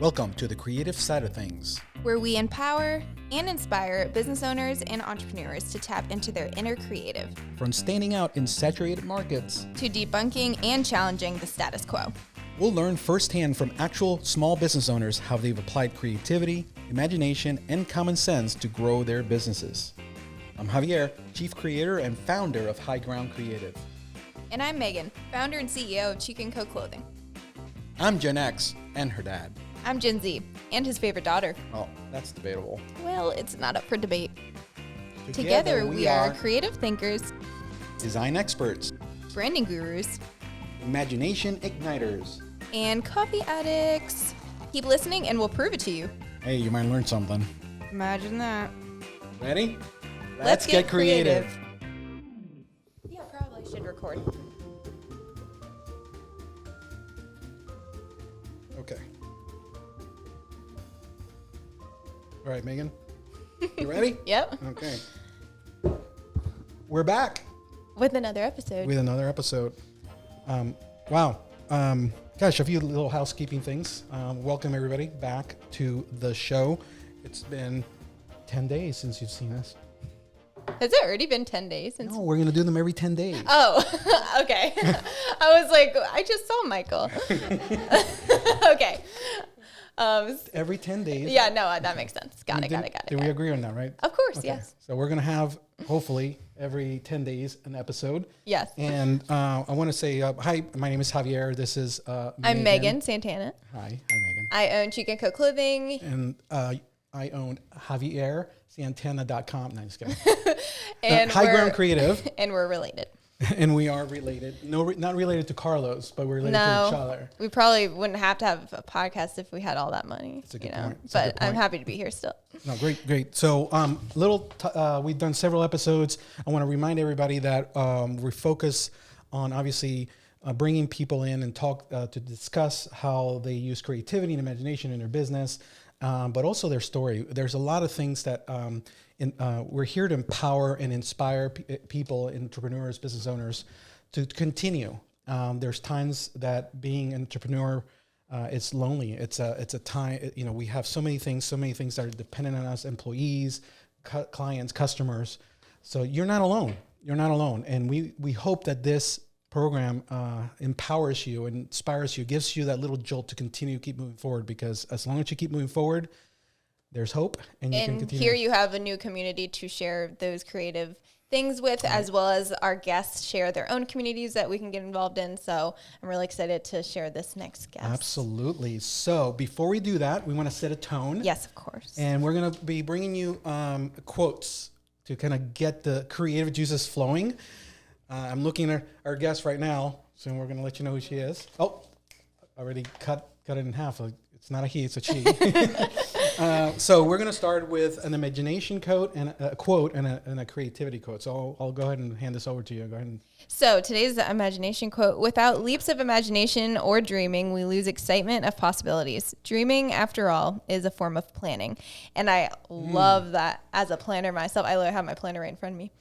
Welcome to the creative side of things, where we empower and inspire business owners and entrepreneurs to tap into their inner creative. From standing out in saturated markets to debunking and challenging the status quo. We'll learn firsthand from actual small business owners how they've applied creativity, imagination, and common sense to grow their businesses. I'm Javier, Chief Creator and Founder of High Ground Creative. And I'm Megan, Founder and CEO of Cheek & Co Clothing. I'm Gen X and her dad. I'm Gen Z and his favorite daughter. Oh, that's debatable. Well, it's not up for debate. Together we are creative thinkers, design experts, branding gurus, imagination igniters, and coffee addicts. Keep listening and we'll prove it to you. Hey, you might learn something. Imagine that. Ready? Let's get creative. Yeah, probably should record. Okay. All right, Megan. You ready? Yep. Okay. We're back with another episode. Wow. Gosh, a few little housekeeping things. Welcome everybody back to the show. It's been 10 days since you've seen us. Has it already been 10 days since? No, we're going to do them every 10 days. Oh, okay. I was like, I just saw Michael. Okay. Every 10 days. Yeah, no, that makes sense. Got it. Did we agree on that, right? Of course, okay. Yes. So we're going to have, hopefully, every 10 days an episode. Yes. And I want to say, hi, my name is Javier. This is I'm Megan Santana. Hi, Megan. I own Cheek & Co Clothing. And I own JavierSantana.com. No, just kidding. And High Ground Creative. And we're related. And we are related. No, not related to Carlos, but we're related to each other. We probably wouldn't have to have a podcast if we had all that money. That's a good point. But I'm happy to be here still. No, great. So, we've done several episodes. I want to remind everybody that we focus on obviously bringing people in and talk to discuss how they use creativity and imagination in their business, but also their story. There's a lot of things that we're here to empower and inspire people, entrepreneurs, business owners, to continue. There's times that being an entrepreneur, it's lonely. It's a time. We have so many things that are dependent on us: employees, clients, customers. So you're not alone. And we hope that this program empowers you, and inspires you, gives you that little jolt to continue, keep moving forward. Because as long as you keep moving forward, there's hope, and you can continue. Here you have a new community to share those creative things with, as well as our guests share their own communities that we can get involved in. So I'm really excited to share this next guest. Absolutely. So before we do that, we want to set a tone. Yes, of course. And we're going to be bringing you quotes to kind of get the creative juices flowing. I'm looking at our guest right now, so we're going to let you know who she is. Oh, already cut it in half. It's not a he, it's a she. So we're going to start with an imagination quote and a creativity quote. So I'll go ahead and hand this over to you. Go ahead. So today's imagination quote: "Without leaps of imagination or dreaming, we lose excitement of possibilities. Dreaming, after all, is a form of planning." And I love that as a planner myself. I literally have my planner right in front of me.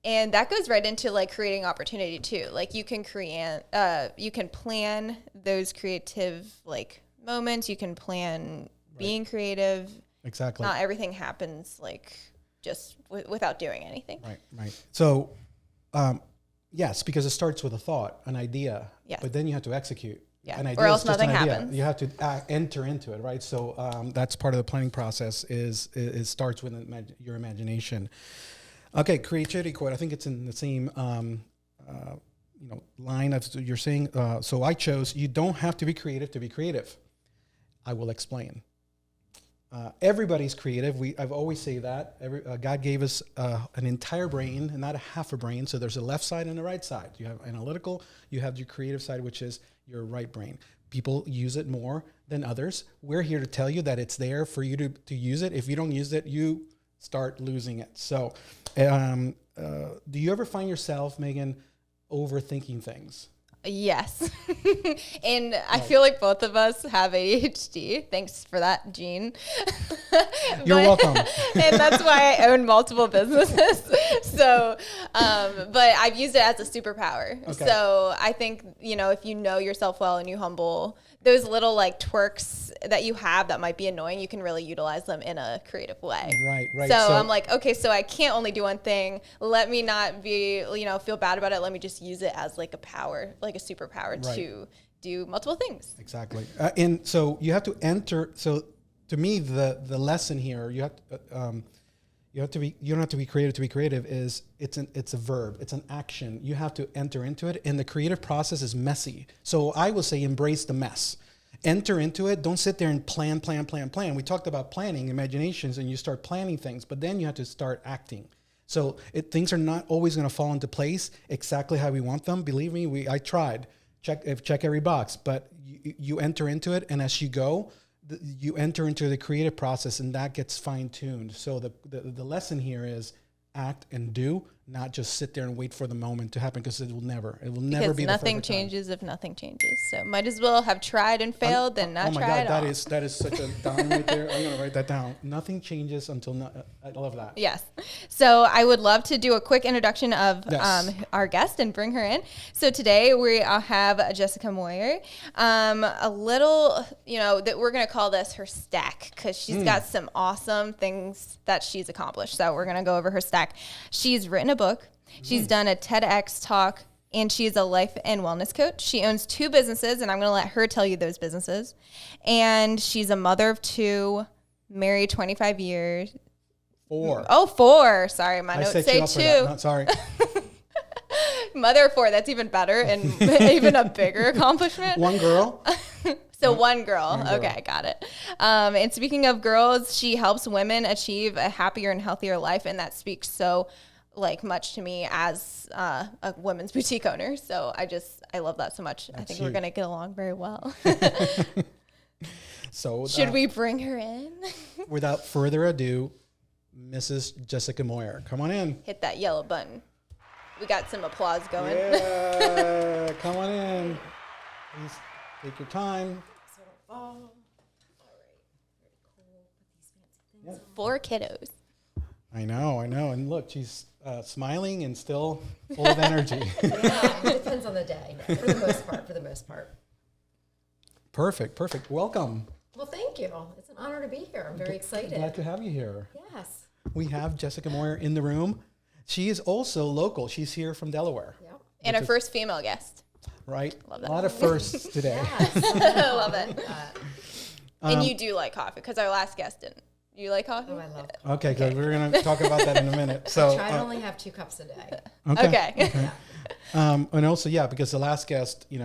And that goes right into like creating opportunity too. Like you can plan those creative like moments. You can plan being creative. Exactly. Not everything happens like just without doing anything. Right. So, yes, because it starts with a thought, an idea. Yes. But then you have to execute. Yeah. An idea or else is just nothing an idea. happens. You have to enter into it, right? So that's part of the planning process. It starts with your imagination. Okay, creativity quote. I think it's in the same line of you're saying. So I chose, "You don't have to be creative to be creative." I will explain. Everybody's creative. I've always say that. God gave us an entire brain and not a half a brain. So there's a left side and a right side. You have analytical. You have your creative side, which is your right brain. People use it more than others. We're here to tell you that it's there for you to use it. If you don't use it, you start losing it. So do you ever find yourself, Megan, overthinking things? Yes. And I feel like both of us have ADHD. Thanks for that, Gene. You're welcome. And that's why I own multiple businesses. So, but I've used it as a superpower. Okay. So I think, if you know yourself well and you humble those little like twerks that you have that might be annoying, you can really utilize them in a creative way. Right. So I'm like, okay, so I can't only do one thing. Let me not be, feel bad about it. Let me just use it as like a power, like a superpower to do multiple things. Exactly. And so you have to enter. So to me, the lesson here, you don't have to be creative to be creative. It's a verb. It's an action. You have to enter into it, and the creative process is messy. So I will say, embrace the mess. Enter into it. Don't sit there and plan. We talked about planning, imaginations, and you start planning things, but then you have to start acting. So things are not always going to fall into place exactly how we want them. Believe me, I tried. Check every box, but you enter into it, and as you go, you enter into the creative process, and that gets fine-tuned. So the lesson here is act and do, not just sit there and wait for the moment to happen, because it will never be the perfect time. Because nothing changes if nothing changes. So might as well have tried and failed than not tried at all. That is such a dime right there. I'm going to write that down. Nothing changes until I love that. Yes. So I would love to do a quick introduction of our guest and bring her in. So today we have Jessica Moyer. A little, that we're going to call this her stack, because she's got some awesome things that she's accomplished. So we're going to go over her stack. She's written a book. She's done a TEDx talk, and she's a life and wellness coach. She owns 2 businesses, and I'm going to let her tell you those businesses. And she's a mother of 2, married 25 years. 4. Oh, 4. Sorry, my notes say 2. No, sorry. Mother of 4. That's even better and even a bigger accomplishment. 1 girl. So one girl. Okay, got it. And speaking of girls, she helps women achieve a happier and healthier life, and that speaks so much to me as a women's boutique owner. So I love that so much. I think we're going to get along very well. So should we bring her in? Without further ado, Mrs. Jessica Moyer, come on in. Hit that yellow button. We got some applause going. Yeah, come on in. Please take your time. All right. Very cool. Put these fancy things on. 4 kiddos. I know. And look, she's smiling and still full of energy. Yeah, it depends on the day, for the most part. Perfect. Welcome. Well, thank you. It's an honor to be here. I'm very excited. Glad to have you here. Yes. We have Jessica Moyer in the room. She is also local. She's here from Delaware. Yep. And our first female guest. Right? Love that. A lot of firsts today. Yes. I love it. And you do like coffee, because our last guest didn't. You like coffee? Oh, I love coffee. Okay, good. We're going to talk about that in a minute. So Try to only have 2 cups a day. Okay. And also, because the last guest, we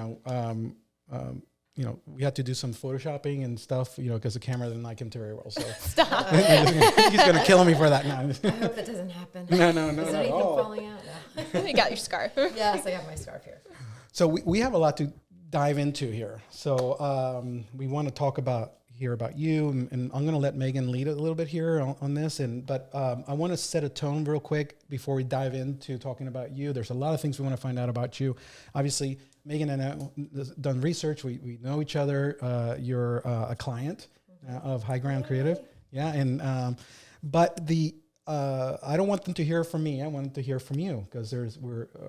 had to do some photoshopping and stuff, because the camera didn't like him very well. So Stop. he's going to kill me for that now. I hope that doesn't happen. No, Is not anything at all. falling out? No. You got your scarf. Yes, I have my scarf here. So we have a lot to dive into here. So we want to talk about you, and I'm going to let Megan lead a little bit here on this. But I want to set a tone real quick before we dive into talking about you. There's a lot of things we want to find out about you. Obviously, Megan and I have done research. We know each other. You're a client of High Ground Creative. Yeah. And, but I don't want them to hear from me. I want them to hear from you, because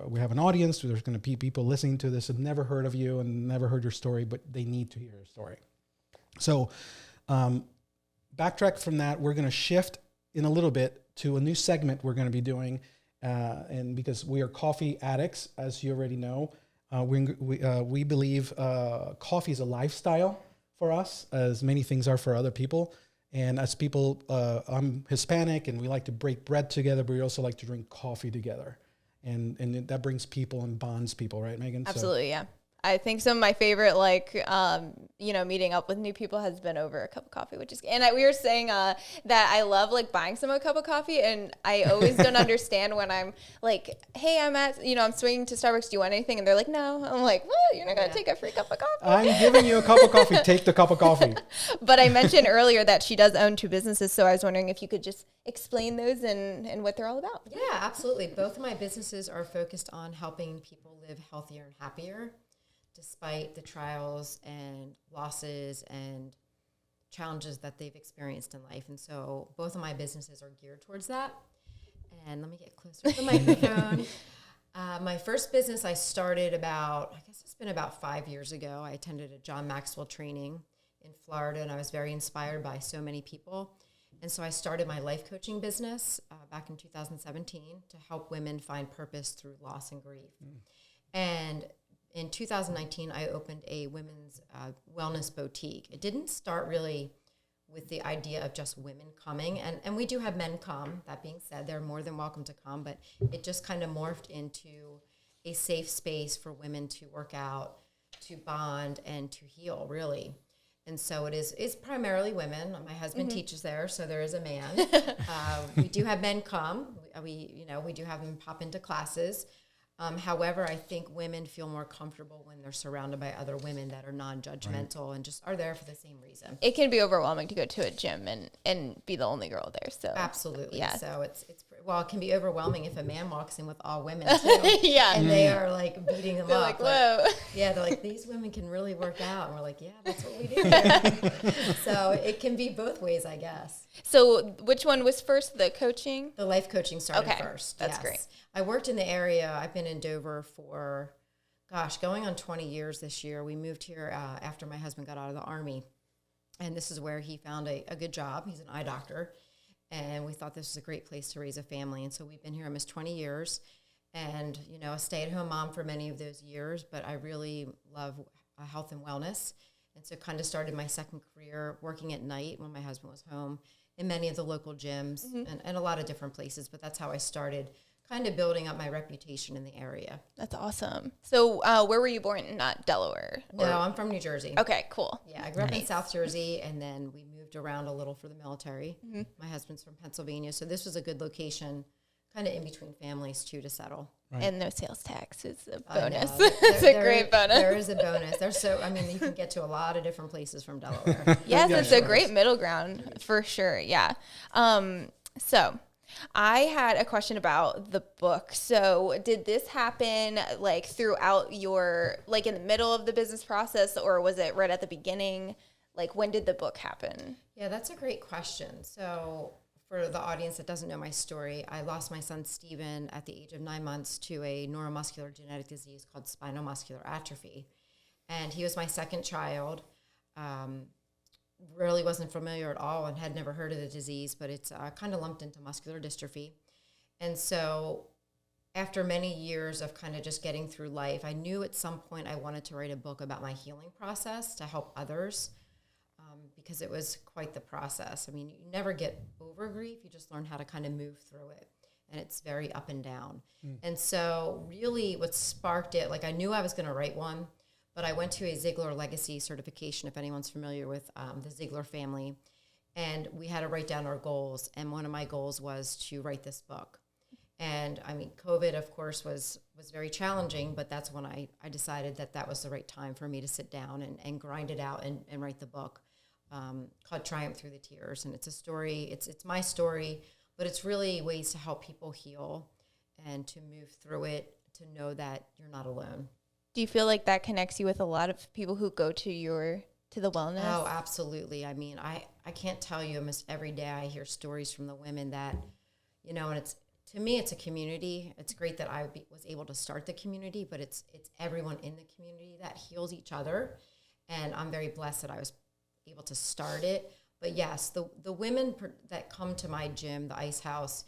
we have an audience. There's going to be people listening to this who've never heard of you and never heard your story, but they need to hear your story. So backtrack from that. We're going to shift in a little bit to a new segment we're going to be doing. And because we are coffee addicts, as you already know, we believe coffee is a lifestyle for us, as many things are for other people. And as people, I'm Hispanic, and we like to break bread together, but we also like to drink coffee together. And that brings people and bonds people, right, Megan? Absolutely, yeah. I think some of my favorite, meeting up with new people has been over a cup of coffee, which is, and we were saying that I love buying someone a cup of coffee, and I always don't understand when I'm like, hey, I'm swinging to Starbucks, do you want anything? And they're like, no. I'm like, what? You're not going to take a free cup of coffee? I'm giving you a cup of coffee. Take the cup of coffee. But I mentioned earlier that she does own 2 businesses, so I was wondering if you could just explain those and what they're all about. Yeah, absolutely. Both of my businesses are focused on helping people live healthier and happier, despite the trials and losses and challenges that they've experienced in life. And so both of my businesses are geared towards that. And let me get closer to the microphone. My first business I started it's been about 5 years ago. I attended a John Maxwell training in Florida, and I was very inspired by so many people. And so I started my life coaching business back in 2017 to help women find purpose through loss and grief. And in 2019, I opened a women's wellness boutique. It didn't start really with the idea of just women coming. And we do have men come. That being said, they're more than welcome to come. But it just kind of morphed into a safe space for women to work out, to bond, and to heal, really. And so it's primarily women. My husband teaches there, so there is a man. We do have men come. We do have them pop into classes. However, I think women feel more comfortable when they're surrounded by other women that are non-judgmental and just are there for the same reason. It can be overwhelming to go to a gym and be the only girl there. So absolutely. Yeah. So it can be overwhelming if a man walks in with all women too. Yeah. And they are like beating them They're up. like, whoa. Yeah, they're like, these women can really work out. And we're like, yeah, that's what we do here. So it can be both ways, I guess. So which one was first, the coaching? The life coaching started first. That's great. I worked in the area. I've been in Dover for, going on 20 years this year. We moved here after my husband got out of the Army. And this is where he found a good job. He's an eye doctor. And we thought this was a great place to raise a family. And so we've been here almost 20 years. And, a stay-at-home mom for many of those years. But I really love health and wellness. And so kind of started my second career working at night when my husband was home in many of the local gyms and a lot of different places. But that's how I started kind of building up my reputation in the area. That's awesome. So where were you born? Not Delaware? No, I'm from New Jersey. Okay, cool. Yeah, I grew up in South Jersey, and then we moved around a little for the military. My husband's from Pennsylvania, so this was a good location, kind of in between families, too, to settle. Right. And no sales tax is a bonus. It's a great bonus. There is a bonus. You can get to a lot of different places from Delaware. Yes, it's a great middle ground for sure. Yeah. So I had a question about the book. So did this happen like throughout your, like in the middle of the business process, or was it right at the beginning? Like when did the book happen? Yeah, that's a great question. So for the audience that doesn't know my story, I lost my son, Steven, at the age of 9 months to a neuromuscular genetic disease called spinal muscular atrophy. And he was my second child. Really wasn't familiar at all and had never heard of the disease, but it's kind of lumped into muscular dystrophy. And so after many years of kind of just getting through life, I knew at some point I wanted to write a book about my healing process to help others. Because it was quite the process. I mean, you never get over grief. You just learn how to kind of move through it. And it's very up and down. And so really what sparked it, like I knew I was going to write one, but I went to a Ziegler Legacy certification, if anyone's familiar with the Ziegler family. And we had to write down our goals. And one of my goals was to write this book. And I mean, COVID, of course, was very challenging, but that's when I decided that was the right time for me to sit down and grind it out and write the book. Called Triumph Through the Tears. And it's a story, it's my story, but it's really ways to help people heal and to move through it, to know that you're not alone. Do you feel like that connects you with a lot of people who go to the wellness? Oh, absolutely. I mean, I can't tell you, almost every day I hear stories from the women that, and to me, it's a community. It's great that I was able to start the community, but it's everyone in the community that heals each other. And I'm very blessed that I was able to start it. But yes, the women that come to my gym, the Ice House,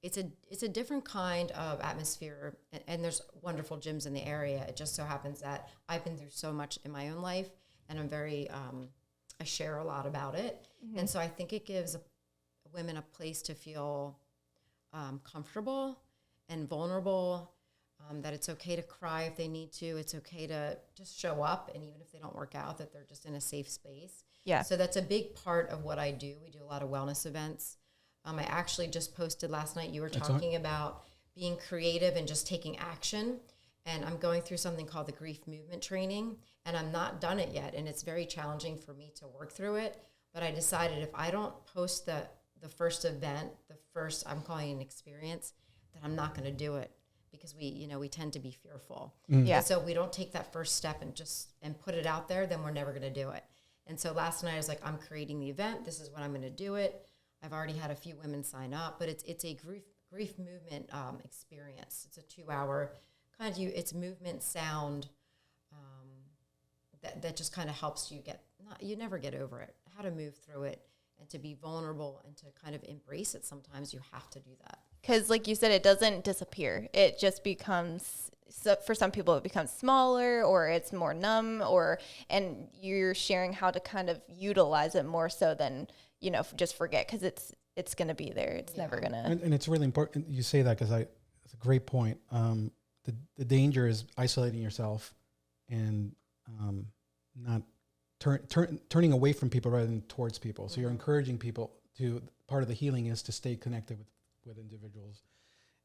it's a different kind of atmosphere, and there's wonderful gyms in the area. It just so happens that I've been through so much in my own life, and I'm very I share a lot about it. And so I think it gives women a place to feel comfortable and vulnerable, that it's okay to cry if they need to. It's okay to just show up, and even if they don't work out, that they're just in a safe space. Yeah. So that's a big part of what I do. We do a lot of wellness events. I actually just posted last night, you were talking about being creative and just taking action. And I'm going through something called the grief movement training, and I'm not done it yet. And it's very challenging for me to work through it. But I decided if I don't post the first event, I'm calling it an experience, that I'm not going to do it. Because we tend to be fearful. Yeah. And so if we don't take that first step and put it out there, then we're never going to do it. And so last night I was like, I'm creating the event. This is when I'm going to do it. I've already had a few women sign up, but it's a grief movement experience. It's a 2-hour kind of it's movement, sound, that just kind of helps you you never get over it, how to move through it and to be vulnerable and to kind of embrace it. Sometimes you have to do that. Because like you said, it doesn't disappear. It just becomes, so for some people it becomes smaller, or it's more numb, and you're sharing how to kind of utilize it more so than, just forget, because it's going to be there. It's never going to. And it's really important you say that, because it's a great point. The danger is isolating yourself and not turning away from people rather than towards people. So you're encouraging people to, part of the healing is to stay connected with individuals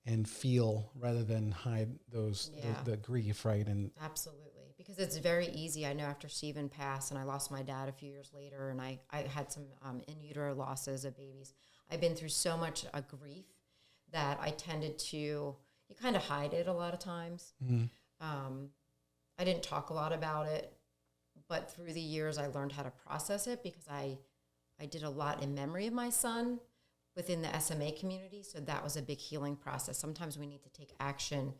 and feel rather than hide the grief, right? And absolutely, because it's very easy. I know after Stephen passed and I lost my dad a few years later, and I had some in utero losses of babies. I've been through so much grief that I tended to, you kind of hide it a lot of times. I didn't talk a lot about it, but through the years I learned how to process it, because I did a lot in memory of my son within the SMA community. So that was a big healing process. Sometimes we need to take action.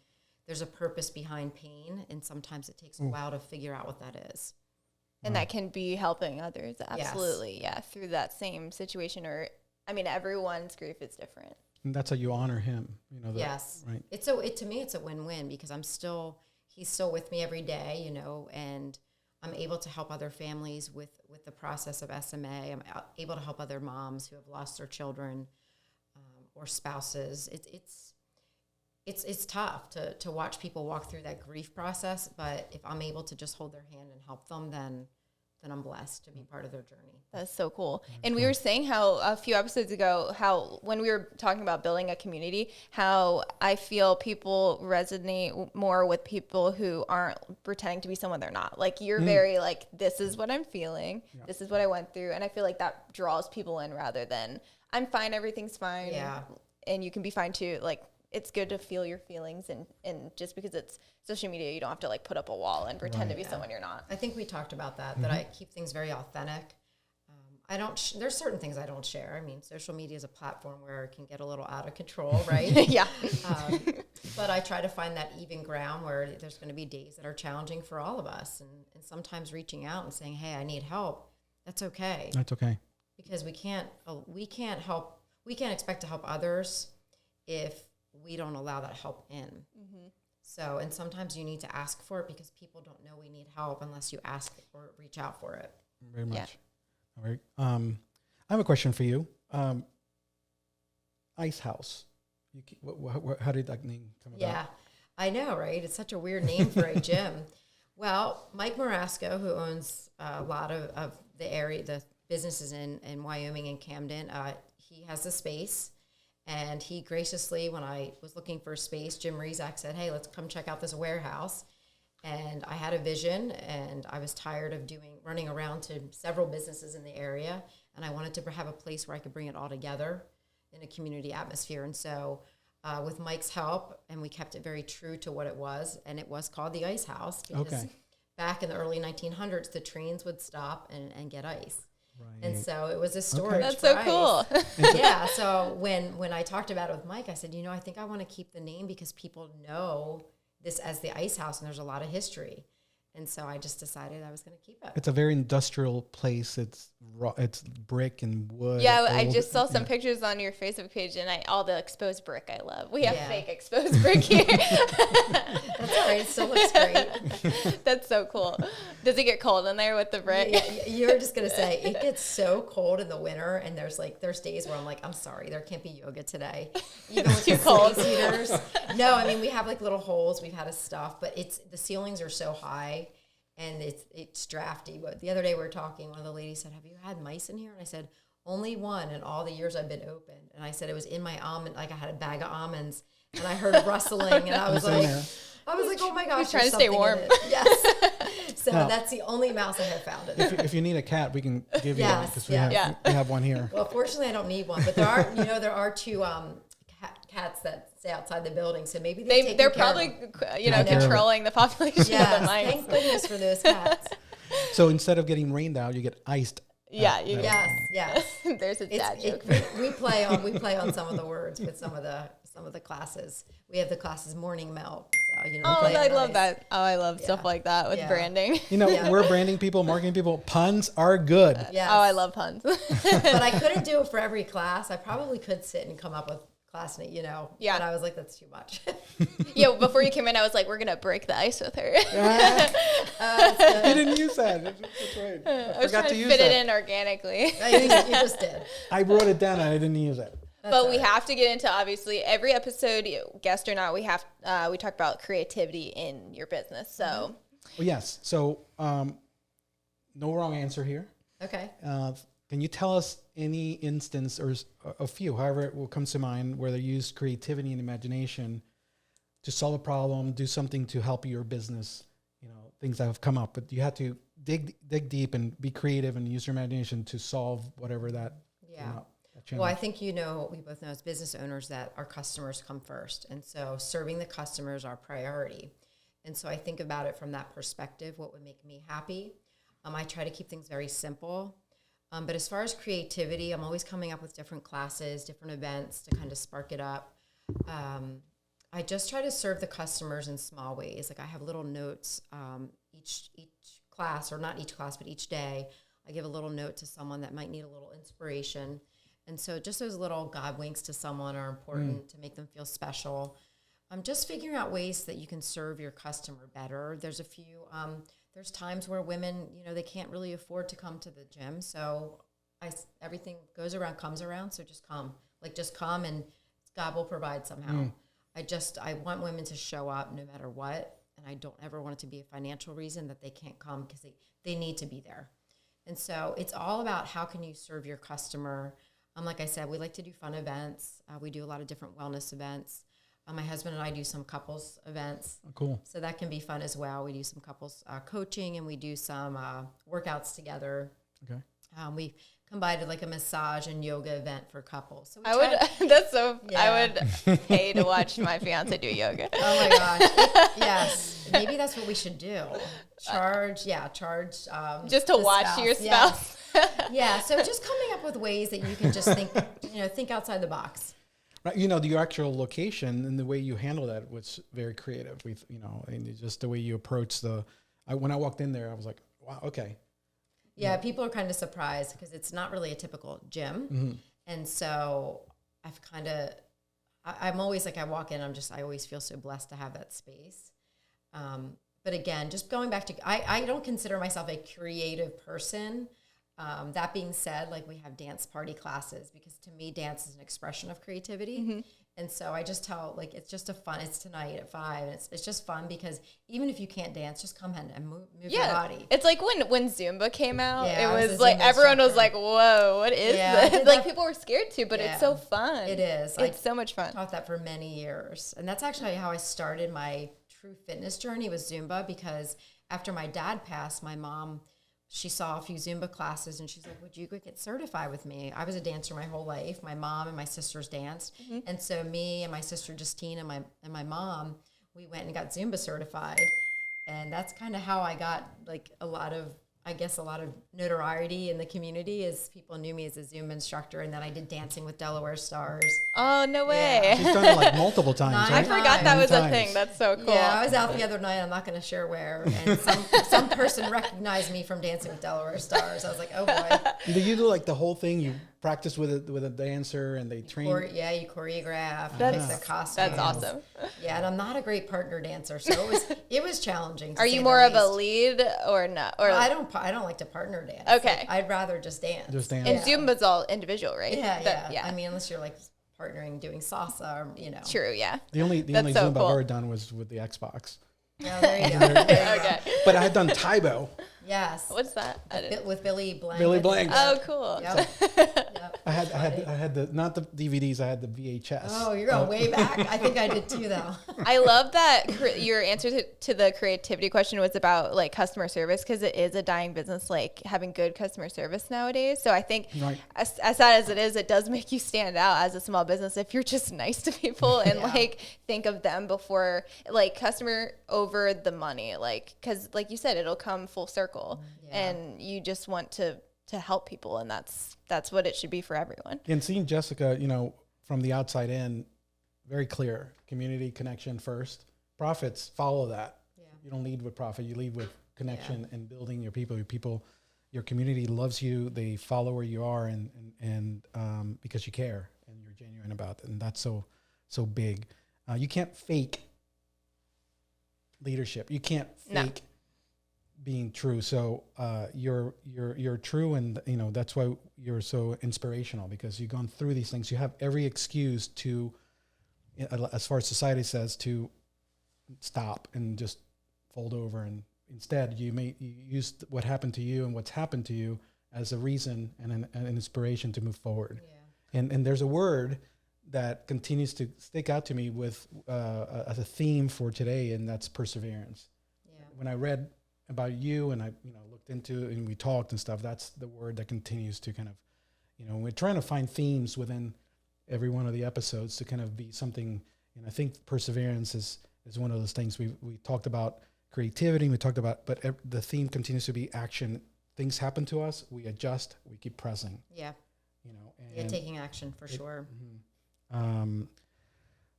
There's a purpose behind pain, and sometimes it takes a while to figure out what that is. And that can be helping others. Absolutely. Yes. Yeah. Through that same situation, or, everyone's grief is different. And that's how you honor him, Yes. Right. To me, it's a win-win, because he's still with me every day, and I'm able to help other families with the process of SMA. I'm able to help other moms who have lost their children or spouses. It's tough to watch people walk through that grief process, but if I'm able to just hold their hand and help them, then I'm blessed to be part of their journey. That's so cool. And we were saying how a few episodes ago, how when we were talking about building a community, how I feel people resonate more with people who aren't pretending to be someone they're not. Like you're very like, this is what I'm feeling. Yeah. This is what I went through. And I feel like that draws people in rather than I'm fine. Everything's fine. Yeah. And you can be fine too. Like it's good to feel your feelings, and just because it's social media, you don't have to like put up a wall and pretend to be someone you're not. I think we talked about that I keep things very authentic. I don't, there's certain things I don't share. Social media is a platform where it can get a little out of control, right? Yeah. But I try to find that even ground where there's going to be days that are challenging for all of us. And sometimes reaching out and saying, hey, I need help. That's okay. That's okay. Because we can't expect to help others if we don't allow that help in. Mm-hmm. So, and sometimes you need to ask for it, because people don't know we need help unless you ask or reach out for it. Very much. Yeah. All right. I have a question for you. Ice House. How did that name come about? Yeah, I know, right? It's such a weird name for a gym. Well, Mike Marasco, who owns a lot of the area, the businesses in Wyoming and Camden, he has the space. And he graciously, when I was looking for a space, Jim Rezak said, hey, let's come check out this warehouse. And I had a vision, and I was tired of running around to several businesses in the area. And I wanted to have a place where I could bring it all together in a community atmosphere. And so with Mike's help, and we kept it very true to what it was, and it was called the Ice House. Because back in the early 1900s, the trains would stop and get ice. Right. And so it was a storage. That's so cool. Yeah. So when I talked about it with Mike, I said, I think I want to keep the name because people know this as the Ice House, and there's a lot of history. And so I just decided I was going to keep it. It's a very industrial place. It's brick and wood. Yeah, I just saw some pictures on your Facebook page, and all the exposed brick I love. We have fake exposed brick here. That's all right. It still looks great. That's so cool. Does it get cold in there with the brick? Yeah, you're just going to say it gets so cold in the winter, and there's days where I'm like, I'm sorry, there can't be yoga today. Even with too cold. Space heaters. No, we have little holes we've had to stuff, but the ceilings are so high. And it's drafty. But the other day we were talking, one of the ladies said, have you had mice in here? And I said, only one in all the years I've been open. And I said, it was in my almond, like I had a bag of almonds, and I heard rustling, and I was like, oh my gosh. Trying to stay warm. Yes. So that's the only mouse I have found in there. If you need a cat, we can give you one, because we have one here. Well, fortunately I don't need one, but there are two cats that stay outside the building, so maybe they're probably controlling the population of the mice. Thank goodness for those cats. So instead of getting rained out, you get iced. Yeah. Yes. There's a dad joke. We play on some of the words with some of the classes. We have the classes morning melt. So, I love that. Oh, I love stuff like that with branding. We're branding people, marketing people. Puns are good. Yes. Oh, I love puns. But I couldn't do it for every class. I probably could sit and come up with class, Yeah. But I was like, that's too much. Before you came in, I was like, we're going to break the ice with her. You didn't use that. That's right. I was trying to fit it in organically. You just did. I wrote it down and I didn't use it. But we have to get into, obviously, every episode, guest or not, we talk about creativity in your business. So, Well, yes. So, no wrong answer here. Okay. Can you tell us any instance or a few, however it will comes to mind, where they use creativity and imagination to solve a problem, do something to help your business? Things that have come up, but you had to dig deep and be creative and use your imagination to solve whatever that. Well, I think we both know as business owners that our customers come first. And so serving the customers are our priority. And so I think about it from that perspective, what would make me happy. I try to keep things very simple. But as far as creativity, I'm always coming up with different classes, different events to kind of spark it up. I just try to serve the customers in small ways. Like I have little notes each class, or not each class, but each day. I give a little note to someone that might need a little inspiration. And so just those little God winks to someone are important to make them feel special. Just figuring out ways that you can serve your customer better. There's a few, there's times where women, they can't really afford to come to the gym. So everything comes around. So just come and God will provide somehow. I want women to show up no matter what. And I don't ever want it to be a financial reason that they can't come because they need to be there. And so it's all about how can you serve your customer. Like I said, we like to do fun events. We do a lot of different wellness events. My husband and I do some couples events. Oh, cool. So that can be fun as well. We do some couples coaching and we do some workouts together. Okay. We combined like a massage and yoga event for couples. So I would pay to watch my fiance do yoga. Oh my gosh. Yes. Maybe that's what we should do. Charge. Just to watch your spouse. Yeah. So just coming up with ways that you can just think outside the box. Right. Your actual location and the way you handle that was very creative. And just the way you approach when I walked in there, I was like, wow, okay. Yeah, people are kind of surprised because it's not really a typical gym. Mm-hmm. And so I'm always like, I walk in, I always feel so blessed to have that space. But again, just going back to, I don't consider myself a creative person. That being said, like we have dance party classes because to me, dance is an expression of creativity. Mm-hmm. And so I just tell, like, it's tonight at 5. And it's just fun because even if you can't dance, just come in and move your body. It's like when Zumba came out, it was like, everyone was like, whoa, what is this? Like people were scared too, but it's so fun. It is. It's so much fun. I taught that for many years. And that's actually how I started my true fitness journey was Zumba because after my dad passed, my mom, she saw a few Zumba classes and she's like, would you go get certified with me? I was a dancer my whole life. My mom and my sisters danced. Mm-hmm. And so me and my sister Justine and my mom, we went and got Zumba certified. And that's kind of how I got like a lot of notoriety in the community as people knew me as a Zumba instructor. And then I did Dancing with Delaware Stars. Oh, no way. Yeah. She's done it like multiple times. I forgot that was a thing. That's so cool. Yeah, I was out the other night. I'm not going to share where. And some person recognized me from Dancing with Delaware Stars. I was like, oh, boy. Do you do like the whole thing? You practice with a dancer and they train? You choreograph. You pick the costume. That's awesome. Yeah, and I'm not a great partner dancer, so it was challenging. Are you more of a lead or not? Or I don't like to partner dance. Okay. I'd rather just dance. And Zumba's all individual, right? Yeah. I mean, unless you're like partnering doing salsa or, True, yeah. The only Zumba I've ever done was with the Xbox. Yeah, there you go. Okay. But I had done Taibo. Yes. What's that? With Billy Blank. Billy Blank. Oh, cool. Yep. I had the not the DVDs. I had the VHS. Oh, you're going way back. I think I did too, though. I love that your answer to the creativity question was about like customer service because it is a dying business, like having good customer service nowadays. So I think as sad as it is, it does make you stand out as a small business if you're just nice to people and like think of them before like customer over the money, like because like you said, it'll come full circle. circle, and you just want to help people, and that's what it should be for everyone. And seeing Jessica, you know, from the outside in, very clear, community connection first. Profits follow that. Yeah. You don't lead with profit, you lead with connection and building your people. Your community loves you, they follow where you are, and because you care and you're genuine about it, and that's so big. You can't fake leadership. You can't fake being true. So you're true, and you know that's why you're so inspirational, because you've gone through these things. You have every excuse to, as far as society says, to stop and just fold over, and instead you use what happened to you and what's happened to you as a reason and an inspiration to move forward. Yeah. And there's a word that continues to stick out to me with as a theme for today, and that's perseverance. Yeah. When I read about you and I looked into it and we talked and stuff, that's the word that continues to kind of, we're trying to find themes within every one of the episodes to kind of be something. And I think perseverance is one of those things. We talked about creativity, we talked about, but the theme continues to be action. Things happen to us, we adjust, we keep pressing. Yeah. And taking action for sure.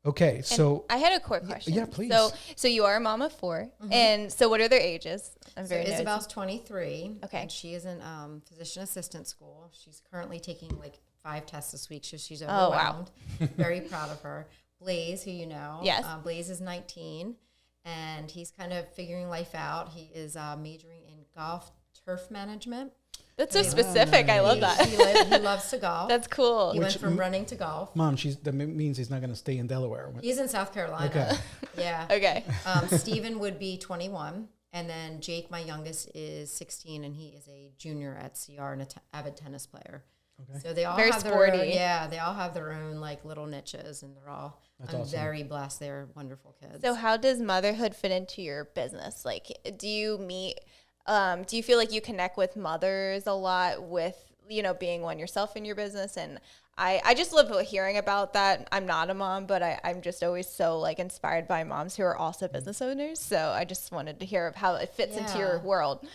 Okay, so I had a quick question. Yeah, please. So you are a mom of 4, and so what are their ages? Isabel's 23. Okay, and she is in physician assistant school. She's currently taking like 5 tests this week, so she's overwhelmed. Oh, wow. Very proud of her. Blaise, who you know, yes, Blaise is 19, and he's kind of figuring life out. He is majoring in golf turf management. That's so specific. I love that. He loves to golf. That's cool. He went from running to golf. Mom, that means he's not going to stay in Delaware. He's in South Carolina. Okay. Yeah. Okay. Stephen would be 21. And then Jake, my youngest, is 16, and he is a junior at CR and an avid tennis player. Okay. So they all very have sporty. They all have their own like little niches, and I'm awesome. Very blessed. They're wonderful kids. So how does motherhood fit into your business? Like, do you feel like you connect with mothers a lot with, being one yourself in your business? And I just love hearing about that. I'm not a mom, but I'm just always so like inspired by moms who are also business owners. So I just wanted to hear how it fits into your world.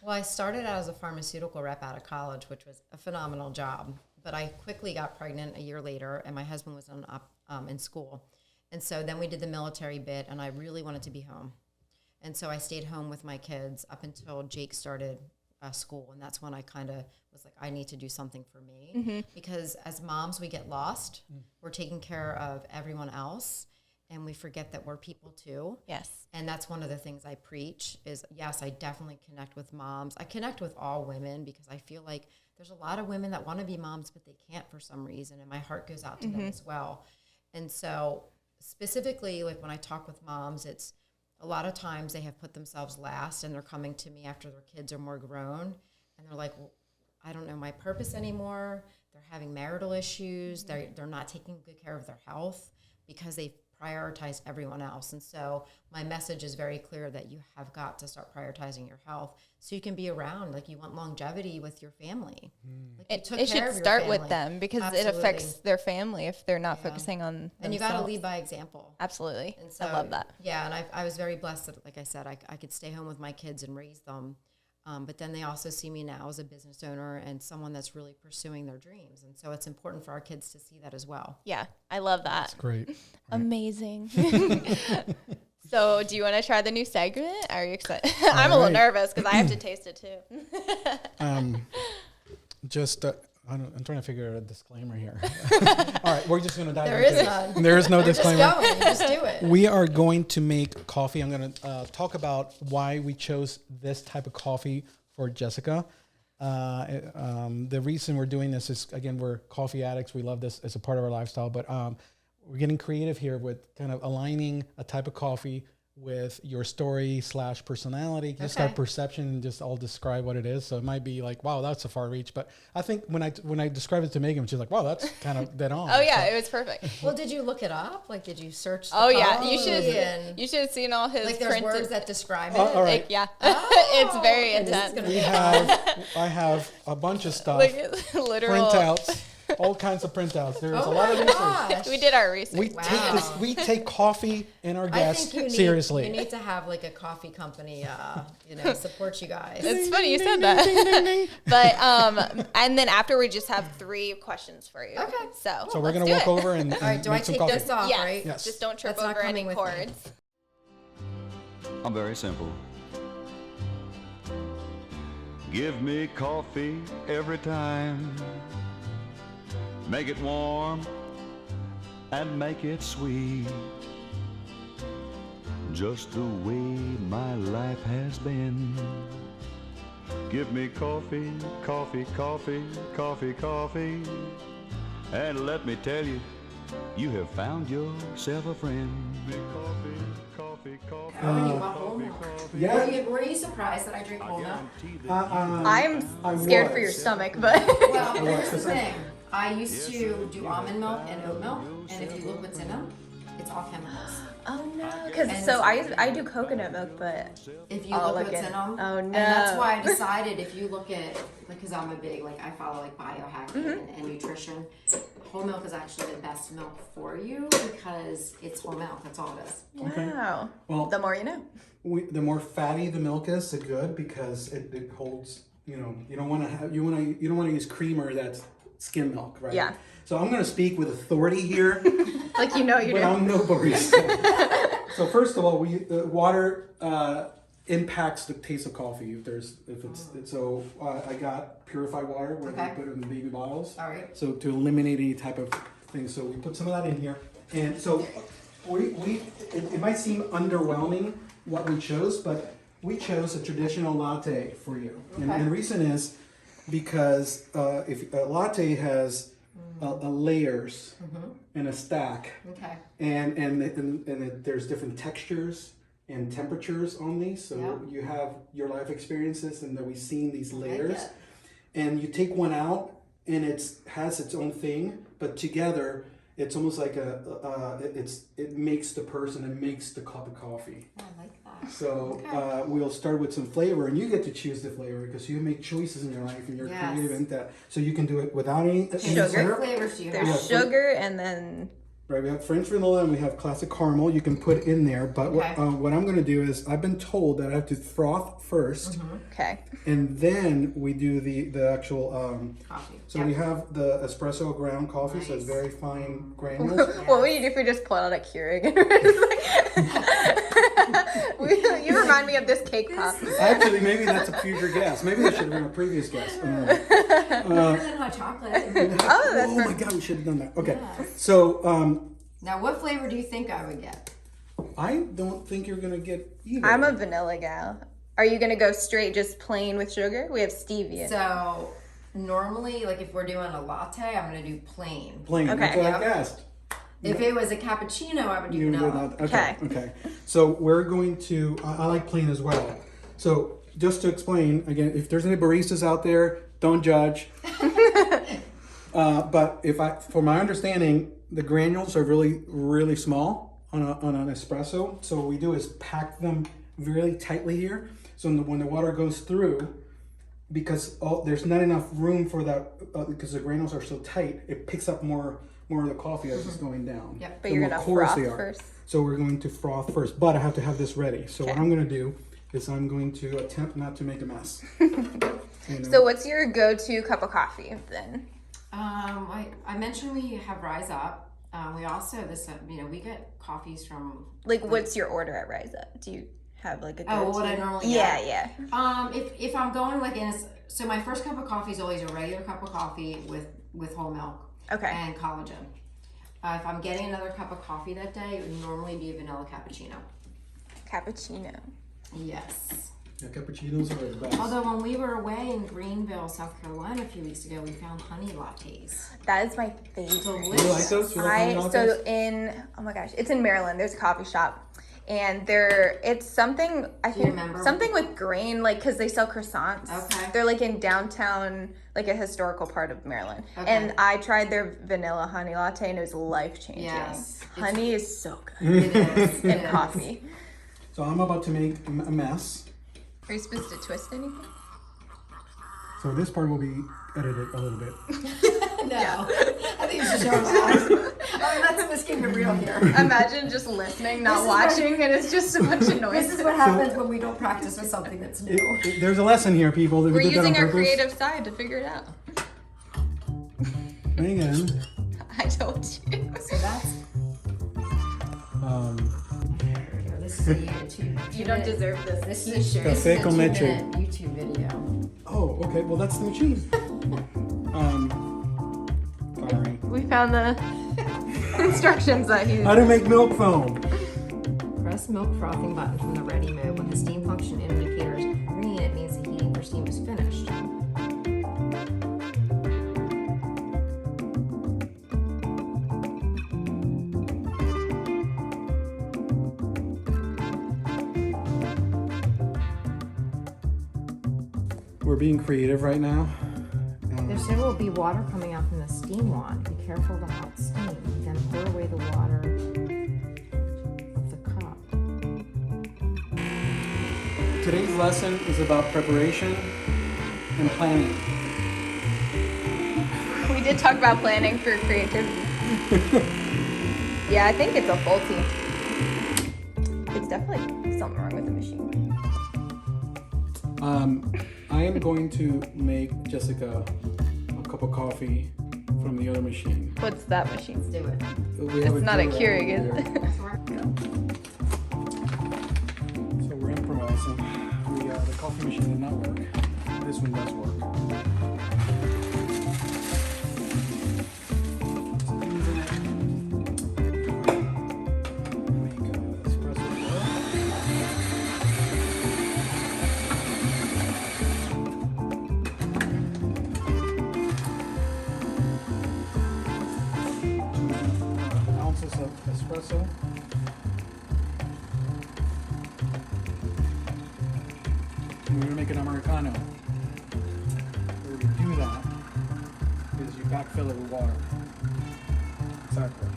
Well, I started out as a pharmaceutical rep out of college, which was a phenomenal job. But I quickly got pregnant a year later, and my husband was in school. And so then we did the military bit, and I really wanted to be home. And so I stayed home with my kids up until Jake started school. And that's when I kind of was like, I need to do something for me. Because as moms, we get lost. We're taking care of everyone else, and we forget that we're people too. Yes. And that's one of the things I preach is, yes, I definitely connect with moms. I connect with all women because I feel like there's a lot of women that want to be moms, but they can't for some reason. And my heart goes out to them as well. And so specifically, like when I talk with moms, it's a lot of times they have put themselves last, and they're coming to me after their kids are more grown. And they're like, well, I don't know my purpose anymore. They're having marital issues. They're not taking good care of their health because they've prioritize everyone else. And so my message is very clear that you have got to start prioritizing your health so you can be around. Like, you want longevity with your family. Like, it should start with them because it affects their family if they're not focusing on themselves. And you got to lead by example. Absolutely. And so, I love that. Yeah. And I was very blessed that, like I said, I could stay home with my kids and raise them. But then they also see me now as a business owner and someone that's really pursuing their dreams. And so it's important for our kids to see that as well. Yeah, I love that. That's great. Right. Amazing. So do you want to try the new segment? Are you excited? I'm a little nervous because I have to taste it too. I'm trying to figure out a disclaimer here. All right, we're just going to dive into it. There is none. There is no disclaimer. Just do it. We are going to make coffee. I'm going to talk about why we chose this type of coffee for Jessica. The reason we're doing this is, again, we're coffee addicts. We love this as a part of our lifestyle, but we're getting creative here with kind of aligning a type of coffee with your story / personality, just our perception, and just I'll describe what it is. So it might be like, wow, that's a far reach. But I think when I described it to Megan, she's like, wow, that's kind of dead on. Oh yeah, it was perfect. Well, did you look it up? Like, did you search? You should have seen all his. Like, there's words that describe it. All right. It's very intense. I have a bunch of stuff. Like, literal printouts. all kinds of printouts. There's a Oh lot of my research. gosh. We did our research. We take coffee and our I guests think seriously. you need to have like a coffee company, support you guys. It's funny you said that. But and then after we just have 3 questions for you. Okay. So So we're gonna let's walk do it. over and All right, do I make some take coffee. this off, Yes. right? Yes. Just don't trip That's not over any coming with me. cords. I'm very simple. Give me coffee every time. Make it warm and make it sweet. Just the way my life has been. Give me coffee, coffee, coffee, coffee, coffee. And let me tell you, you have found yourself a friend. Coffee, coffee, coffee. Oh, and you want whole milk. Yeah. Were you surprised that I drink whole milk? I'm scared for your was. stomach, but Well, here's the thing. I used to do almond milk and oat milk, and if you look what's in them, it's all chemicals. oh no, because I do coconut milk, but If you Oh, look look what's at- in them, oh, and that's no. why I decided if you look at, because I'm a big, I follow biohacking and nutrition, whole milk is actually the best milk for you because it's whole milk. That's all it is. wow. Well, The more you know. the more fatty the milk is, the good because it holds. You don't want to use creamer that's skim milk, right? Yeah. So I'm going to speak with authority here, Like you but do. I'm no barista. So first of all, water impacts the taste of coffee. I got purified water where Okay. we put it in the baby bottles. All right. So to eliminate any type of thing, so we put some of that in here, and so it might seem underwhelming what we chose, but we chose a traditional latte for you, and Okay. the reason is because if a latte has a layers and a stack, Okay. and there's different textures and temperatures on these, so Yeah. you have your life experiences, and that we've seen these like layers, it. and you take one out, and it has its own thing, but together it's almost like it makes the person, it makes the cup of coffee. I like that. So Okay. we'll start with some flavor, and you get to choose the flavor because you make choices in your life, and you're Yes. creative in that. So you can do it without any Sugar. What syrup. flavors do you There's have? Yeah. sugar and then Right, we have French vanilla and we have classic caramel. You can put in there, but Okay. what I'm going to do is I've been told that I have to froth first, okay. and then we do the actual. Coffee. So Yep. we have the espresso ground coffee, so it's Nice. very fine granules. What would you do if we just pull out a Keurig? You remind me of this cake pop. Actually, maybe that's a future guest. Maybe that should have been a previous guest. Better than hot chocolate. Oh, that's Oh my perfect. God, we should have done that. Okay, Yes. so Now, what flavor do you think I would get? I don't think you're gonna get either. I'm a vanilla gal. Are you gonna go straight just plain with sugar? We have stevia. So, normally, if we're doing a latte, I'm going to do plain. plain. Okay. That's what I Yep. guessed. If it was a cappuccino, I would do You do vanilla. not. Okay. Okay. So we're going to. I like plain as well. So just to explain again, if there's any baristas out there, don't judge. But from my understanding, the granules are really, really small on an espresso. So what we do is pack them really tightly here. So when the water goes through, because there's not enough room for that, because the granules are so tight, it picks up more of the coffee as it's going down. Yep. But The you're more gonna porous froth they are. first. So we're going to froth first, but I have to have this ready. So what Okay. I'm going to do is I'm going to attempt not to make a mess. So what's your go-to cup of coffee then? I mentioned we have Rise Up. We also we get coffees from. What's your order at Rise Up? Do you have a go-to? Oh, what I normally Yeah, get? yeah. If I'm going so my first cup of coffee is always a regular cup of coffee with whole milk. Okay. And collagen. If I'm getting another cup of coffee that day, it would normally be a vanilla cappuccino. Cappuccino. Yes. Yeah, cappuccinos are the best. Although when we were away in Greenville, South Carolina a few weeks ago, we found honey lattes. That is my favorite. Delicious. You like those? You like honey lattes? Oh my gosh, it's in Maryland. There's a coffee shop, and it's something I think remember? something with grain, because they sell croissants. Okay. They're in downtown, a historical part of Maryland. Okay. And I tried their vanilla honey latte, and it was life changing. Yes. Honey is so good. It is. And coffee. So I'm about to make a mess. Are you supposed to twist anything? So this part will be edited a little bit. No, I think you should show us. Let's keep it real here. Imagine just listening, not watching, and it's just a bunch of noise. This is what happens when we don't practice with something that's new. There's a lesson here, people. We're We did that on using our purpose. creative side to figure it out. Megan. I told you. So that's here. This is a YouTube. You don't deserve this. This is a Café con leche. 2-minute YouTube video. Oh, okay. Well, that's the machine. Sorry. We found the instructions that he. How to make milk foam. Press milk frothing button from the ready mode. When the steam function indicator is green, it means the heating for steam is finished. We're being creative right now. There will be water coming out from the steam wand. Be careful of the hot steam. Then pour away the water of the cup. Today's lesson is about preparation and planning. We did talk about planning for creativity. Yeah, I think it's a faulty. It's definitely something wrong with the machine. I am going to make Jessica a cup of coffee from the other machine. What's that machine? Let's do it. We have It's not a Keurig Keurig, is over it? here. So we're improvising. The coffee machine did not work. This one does work. Make espresso pour. Ounces of espresso. And we're gonna make an Americano. Where we do that is you backfill it with water. Exactly.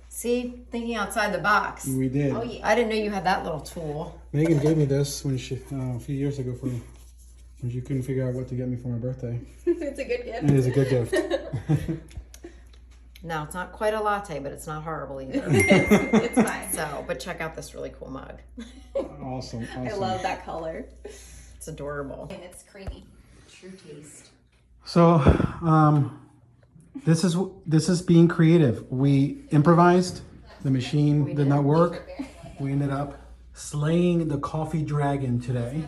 See, thinking outside the box. We did. Oh, yeah. I didn't know you had that little tool. Megan gave me this when she a few years ago for when she couldn't figure out what to get me for my birthday. It's a good gift. It is a good gift. No, it's not quite a latte, but it's not horrible either. It's fine. So, but check out this really cool mug. Awesome. I love that color. It's adorable. And it's creamy. True taste. So, this is being creative. We improvised. The machine did not work. We ended up slaying the coffee dragon today.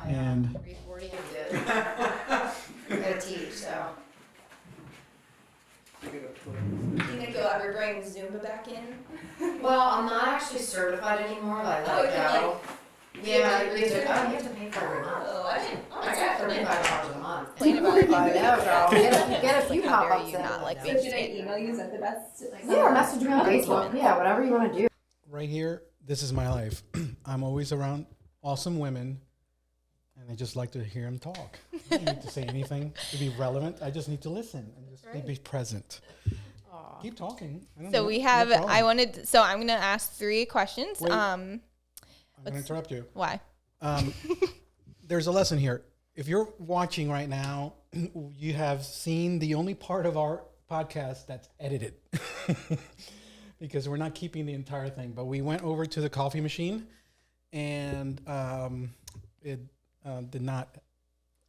And 340 is good. I gotta teach, so. Do you think you'll ever bring Zumba back in? Well, I'm not actually certified anymore, but I let it go. Yeah, you have to pay for it every month. Oh, I didn't. Oh It's like $35 a month. Complain about it. I know, girl. Get a few How dare pop-ups you in. not like So being should I email you? Is that the best? Yeah, or message me on Facebook. Yeah, whatever you want to do. right here, this is my life. I'm always around awesome women, and I just like to hear them talk. I don't need to say anything to be relevant. I just need to listen and just be present. Keep talking. I don't So know. we No have. problem. I'm gonna ask 3 questions. Wait. I'm going to interrupt you. Why? There's a lesson here. If you're watching right now, you have seen the only part of our podcast that's edited because we're not keeping the entire thing. But we went over to the coffee machine and it did not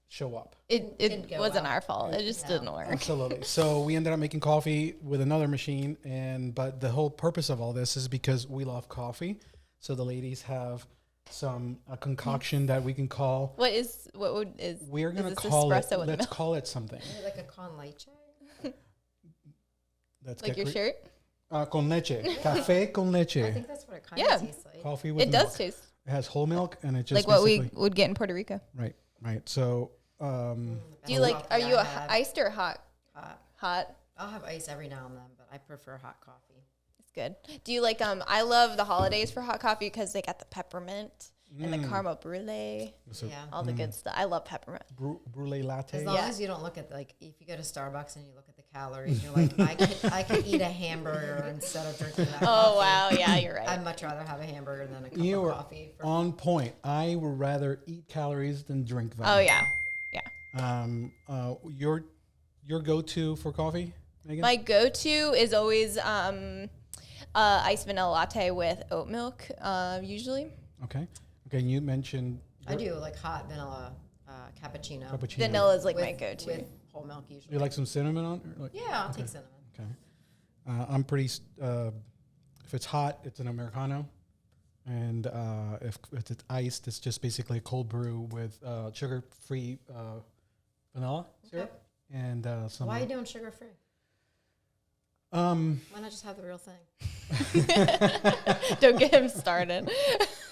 show up. It Didn't go wasn't well. our fault. It just didn't work. Absolutely. So we ended up making coffee with another machine, but the whole purpose of all this is because we love coffee. So the ladies have a concoction that we can call. We're gonna call it. espresso with Let's milk? call it something. Like a con leche? Let's Like get your shirt? con leche, café con leche, I think that's what it kind Yeah. of tastes like. coffee with It milk. does taste It has whole milk, and it just like what we basically- would get in Puerto Rico. right. So Do you like? Are you iced or hot? Hot. Hot. I'll have ice every now and then, but I prefer hot coffee. It's good. Do you like? I love the holidays for hot coffee because they got the peppermint. and the caramel brulee, So, all the good stuff. I love peppermint. brulee latte. As long as you don't look at, like, if you go to Starbucks and you look at the calories, you're like, I could eat a hamburger instead of drinking that Oh, coffee. wow. Yeah, you're right. I'd much rather have a hamburger than a cup You of are coffee. on point. I would rather eat calories than drink them. Oh, yeah. Yeah. Your go-to for coffee, Megan? My go-to is always iced vanilla latte with oat milk, usually. Okay. You mentioned I do like hot vanilla cappuccino. Vanilla is like with, my go-to. with whole milk usually. You like some cinnamon on it? Like, Yeah, I'll take cinnamon. okay. I'm pretty. If it's hot, it's an americano, and if it's iced, it's just basically a cold brew with sugar-free vanilla syrup and some. Why are you doing sugar-free? Why Why not just have the real thing? Don't get him started.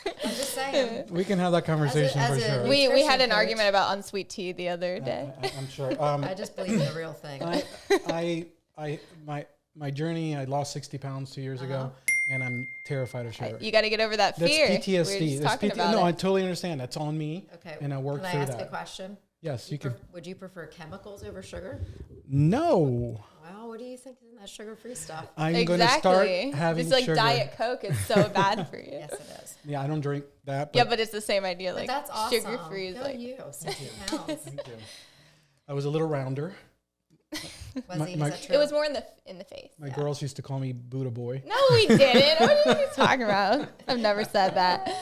I'm just saying. We can have that conversation as for a sure. We had Nutrition an coach. argument about unsweet tea the other day. I'm sure. I just believe in the real thing. My journey. I lost 60 pounds 2 years ago, and I'm terrified of sugar. You got to get over that That's fear. PTSD. We were just That's talking about No, it. I totally understand. That's on me. Okay. And I work Can through I ask that. a question? Yes, you can. Would you prefer chemicals over sugar? No, Well, what do you think is in that sugar-free stuff? I'm going to start having Just like sugar. Diet Coke is so bad for you. Yes, it is. Yeah, I don't drink that. Yeah, but it's the same idea. But Like that's awesome. sugar free is Go like you, 60 pounds. Thank you. I was a little rounder. Was he? Is my- that true? it was more in the face. My girls used to call me Buddha boy. No, we didn't. What are you talking about? I've never said that.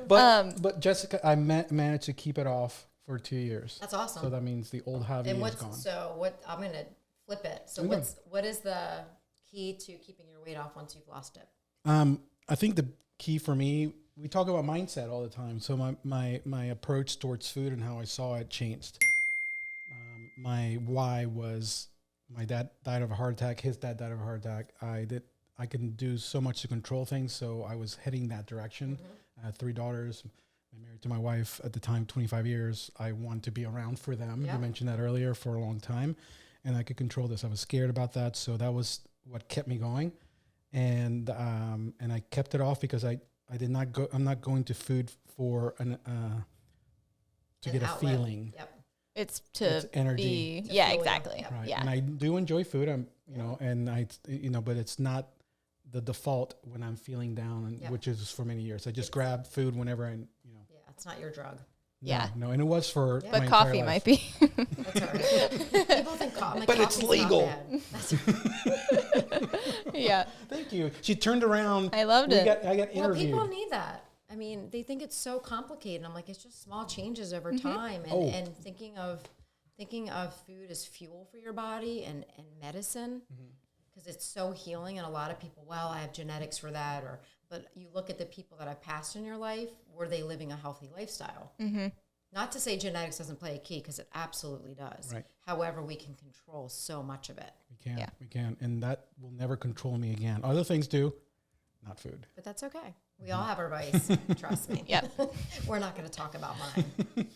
But Jessica, I managed to keep it off for 2 years. That's awesome. So that means the old Javi And is gone. I'm gonna flip it. So Okay. what is the key to keeping your weight off once you've lost it? I think the key for me, we talk about mindset all the time. So my approach towards food and how I saw it changed. My why was my dad died of a heart attack. His dad died of a heart attack. I can do so much to control things. So I was heading that direction. Mm-hmm. I had 3 daughters. I'm married to my wife at the time, 25 years. I want to be around for them. Yeah. You mentioned that earlier, for a long time. And I could control this. I was scared about that. So that was what kept me going. And I kept it off because I did not go. I'm not going to food for to An get outlet. a feeling. Yep. It's to It's energy. be. Yeah, fuel you. exactly. Yep. Right. Yeah. And I do enjoy food. But it's not the default when I'm feeling down, and Yep. which is for many years. I just grab food whenever I. Yeah, it's not your drug. Yeah. No, and it was for. Yeah. my But entire coffee life. might be. That's all right. People think But it's legal. That's Yeah. Thank you. She turned around. I loved it. I got well, interviewed. people need that. I mean, they think it's so complicated. I'm like, it's just small changes over Mm-hmm. time, and, Oh. and thinking of food as fuel for your body and medicine, because it's so healing. And a lot of people, well, I have genetics for that, but you look at the people that have passed in your life, were they living a healthy lifestyle? Mm-hmm. Not to say genetics doesn't play a key, because it absolutely does. Right. However, we can control so much of it. We can, and that will never control me again. Other things do, not food. But that's okay. We all have our vice. Trust me. Yep. We're not going to talk about mine.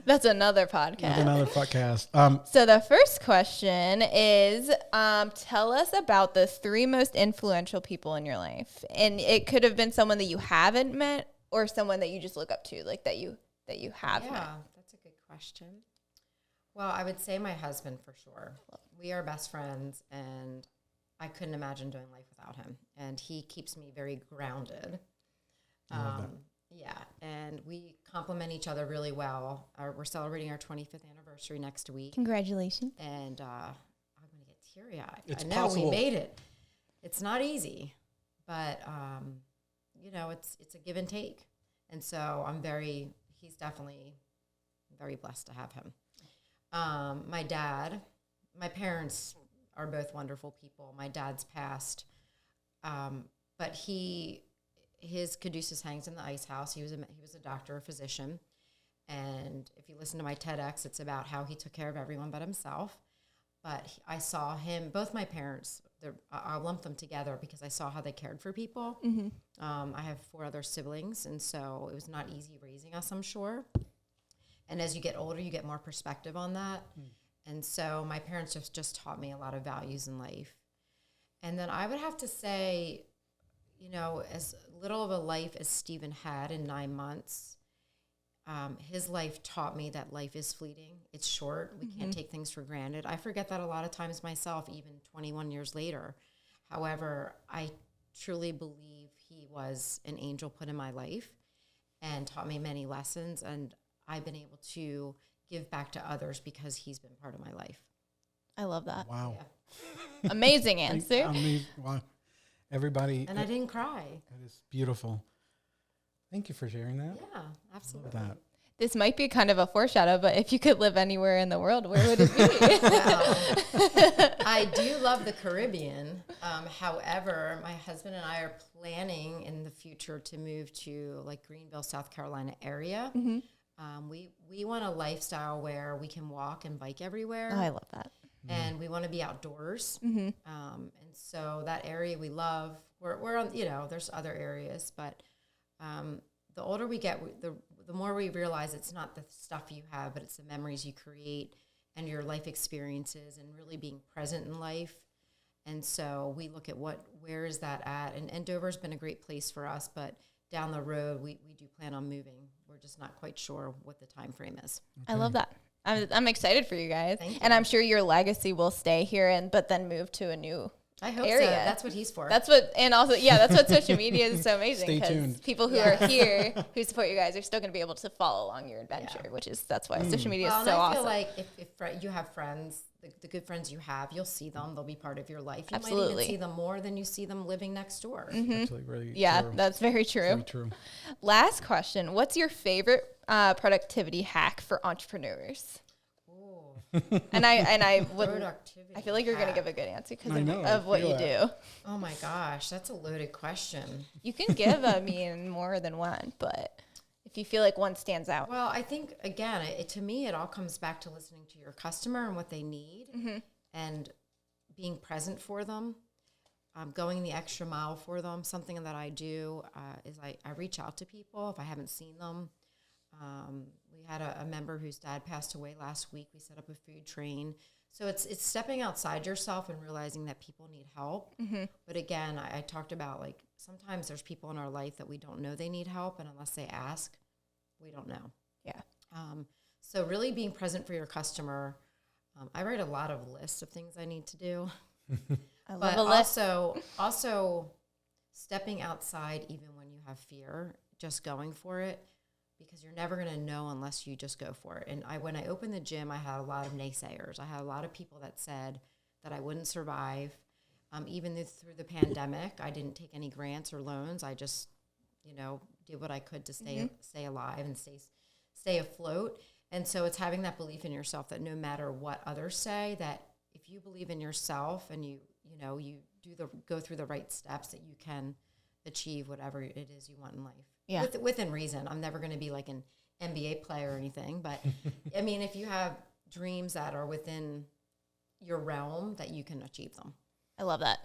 That's another podcast. That's another podcast. So the first question is, tell us about the 3 most influential people in your life, and it could have been someone that you haven't met or someone that you just look up to, like that you have met. Yeah, that's a good question. Well, I would say my husband for sure. We are best friends, and I couldn't imagine doing life without him. And he keeps me very grounded. Yeah, and we complement each other really well. We're celebrating our 25th anniversary next week, Congratulations. and I'm going to get teary-eyed. It's I know possible. we made it. It's not easy, but it's a give and take. And so he's definitely very blessed to have him. My dad, my parents are both wonderful people. My dad's passed, but his caduceus hangs in the ice house. He was a doctor, a physician. And if you listen to my TEDx, it's about how he took care of everyone but himself. But I saw him, both my parents, I'll lump them together because I saw how they cared for people. Mm-hmm. I have 4 other siblings, and so it was not easy raising us, I'm sure. And as you get older, you get more perspective on that. And so my parents just taught me a lot of values in life. And then I would have to say, you know, as little of a life as Stephen had in 9 months, his life taught me that life is fleeting. It's short. We can't take things for granted. I forget that a lot of times myself, even 21 years later. However, I truly believe he was an angel put in my life and taught me many lessons. And I've been able to give back to others because he's been part of my life. I love that. Wow. Yeah. Amazing answer. Wow. Everybody. And I didn't cry. That is beautiful. Thank you for sharing that. Yeah, absolutely. Love that. This might be kind of a foreshadow, but if you could live anywhere in the world, where would it be? Well, I do love the Caribbean. However, my husband and I are planning in the future to move to like Greenville, South Carolina area. We want a lifestyle where we can walk and bike everywhere. Oh, I love that. And we want to be outdoors. And so that area we love. We're on, you know, there's other areas, but the older we get, the more we realize it's not the stuff you have, but it's the memories you create and your life experiences and really being present in life. And so we look at where is that at? And Dover's been a great place for us, but down the road, we do plan on moving. We're just not quite sure what the time frame is. I love that. I'm excited for you guys. Thank you. And I'm sure your legacy will stay here but then move to a new I hope area. so. That's what he's for. That's what social media is so amazing. Stay 'cause tuned. people who are here, who support you guys, are still going to be able to follow along your adventure, that's why social media is and so I awesome. feel like if you have friends, the good friends you have, you'll see them. They'll be part of your life. You might Absolutely. even see them more than you see them living next door. Actually, really Yeah, true. that's very true. Very true. Last question. What's your favorite productivity hack for entrepreneurs? And I would. Productivity I feel like you're going to hack. give a good answer because I know, of I what feel you that. do. Oh my gosh, that's a loaded question. You can give more than one, but if you feel like one stands out. Well, I think again, to me, it all comes back to listening to your customer and what they need, and being present for them, going the extra mile for them. Something that I do is I reach out to people if I haven't seen them. We had a member whose dad passed away last week. We set up a food train. So it's stepping outside yourself and realizing that people need help. But again, I talked about like sometimes there's people in our life that we don't know they need help, and unless they ask, we don't know. Yeah. So really being present for your customer. I write a lot of lists of things I need to do. I love But a list. also stepping outside even when you have fear, just going for it, because you're never going to know unless you just go for it. And when I opened the gym, I had a lot of naysayers. I had a lot of people that said that I wouldn't survive. Even through the pandemic, I didn't take any grants or loans. I just, did what I could to stay alive and stay afloat. And so it's having that belief in yourself that no matter what others say, that if you believe in yourself and you go through the right steps, that you can achieve whatever it is you want in life. Yeah. Within reason. I'm never going to be like an NBA player or anything, but I mean, if you have dreams that are within your realm, that you can achieve them. I love that.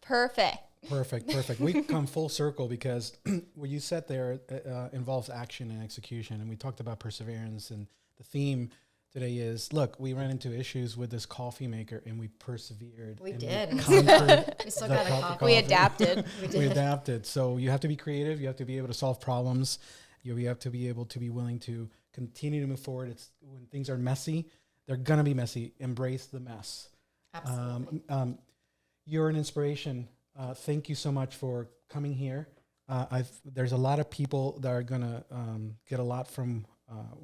Perfect. We come full circle because what you said there involves action and execution. And we talked about perseverance, and the theme today is, look, we ran into issues with this coffee maker and we persevered. We and did. We still got a coffee. We adapted. We adapted. So you have to be creative. You have to be able to solve problems. You have to be able to be willing to continue to move forward. It's when things are messy, they're going to be messy. Embrace the mess. Absolutely. You're an inspiration. Thank you so much for coming here. There's a lot of people that are going to get a lot from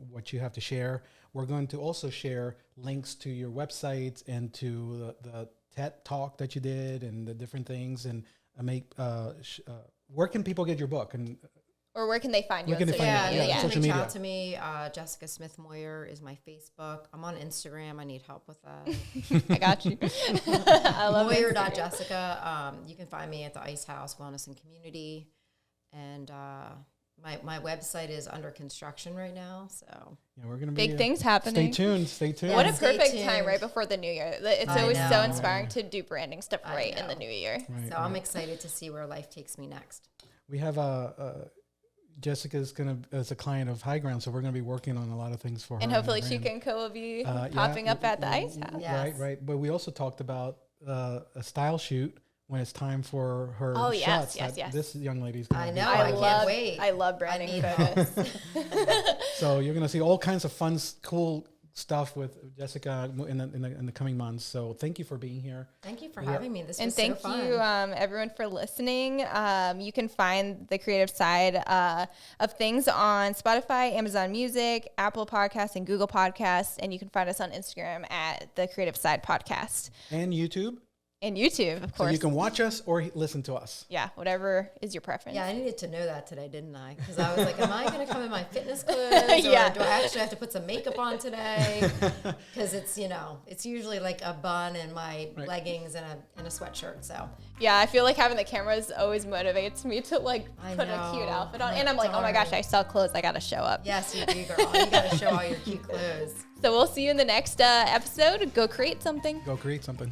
what you have to share. We're going to also share links to your websites and to the TED talk that you did and the different things. And where can people get your book? And Or where can they find you? Where can they find you? You can social reach media. out to me. Jessica Smith Moyer is my Facebook. I'm on Instagram. I need help with that. I got you. I love it. Moyer.Jessica. You can find me at the Ice House Wellness and Community. And my website is under construction right now. So we're going to be big things happening. Stay tuned. What a Stay perfect tuned. time right before the new year. It's I always so know. inspiring to do branding stuff I right in the know. new year. Right, So I'm excited to see where life takes me next. We have Jessica's as a client of High Ground, so we're going to be working on a lot of things for her. And on hopefully her she brand. can be popping up at the Ice House. Yes. Right. But we also talked about a style shoot when it's time for her Oh, yes, shots. yes, that yes. This young lady's going to I know. I can't wait. I love branding need photos. So you're going to see all kinds of fun, cool stuff with Jessica in the coming months. So thank you for being here. Thank you for having me. This And was thank so fun. you, everyone, for listening. You can find the creative side of things on Spotify, Amazon Music, Apple Podcasts, and Google Podcasts. And you can find us on Instagram at the Creative Side Podcast. And YouTube. And YouTube, of course. So you can watch us or listen to us. Yeah, whatever is your preference. Yeah, I needed to know that today, didn't I? Because I was like, am I going to come in my fitness clothes? Or Yeah. do I actually have to put some makeup on today? Because it's, it's usually like a bun and my leggings and a sweatshirt. So Yeah, I feel like having the cameras always motivates me to like I put a know. cute outfit on. Like, And I'm like, oh my darn. gosh, I sell clothes. I got to show up. yes, you do, girl. You got to show all your cute clothes. So we'll see you in the next episode. Go create something. Go create something.